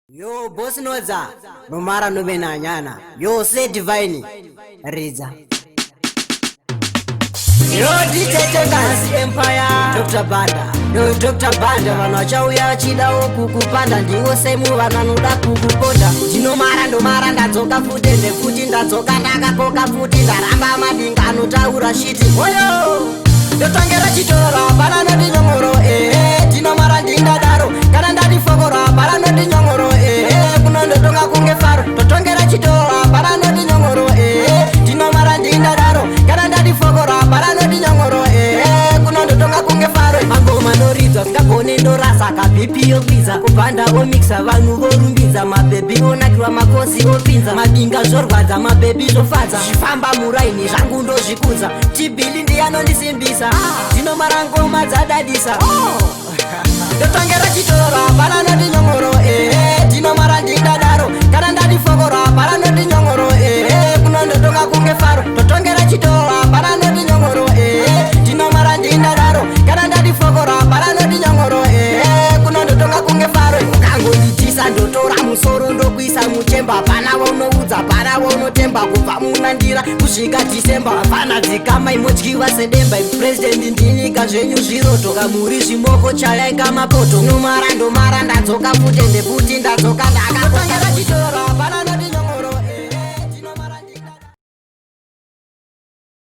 Yo boss noza nomara novena nyana yo say divine Riza yo DJ Dance Empire Dr. Banda vanachauya chidao kukupanda ndiwo semu vananuda kukuponda ndinomara ndadzoka futi ndefuti ndadzoka ndakakoka futi ndaramba madingano taura shiti oyo ndotongera chitora bana nodinyongoro ndinomara ndindadaro kana ndadifokora bana nodinyongoro kunondotonga kunge faro totongera chitora bana nodinyongoro ndinomara ndindadaro kana ndadifokora bana nodinyongoro kunondotonga kunge faro mangoma noridzwa sikagone ndorasa kabhipi yokwiza kubhanda omixa vanhu vorumbidza mabhebhi onakirwa makosi opinza madinga zvorwadza mabhebhi zvofadza zvifamba muraini zvangu ndozvikudza chibhili ndiyanondisimbisa ndinomara ngoma dzadadisa ndotongera chitora bana nodinyongoro ndinomara ndidadaro kana ndadifokora bana nodinyongoro kunondotonga kunge faro totongera chitora bana nodinyongoro ndinomara ndidadaro kana ndadifokora bana nodinyongoro kunondotonga kunge faro ukangonditisa ndotora musoro ndokuisa muchemba pana vaunoudza pana vaunotemba kubva munandira kusvika dhisemba vana dzikama imotyiwa sedemba ipurezidendi ndinyika zvenyu zviroto kamuri zvimoko chayaika mapoto ndomara ndadzoka futi ndefuti ndadzoka ndakatongera chitora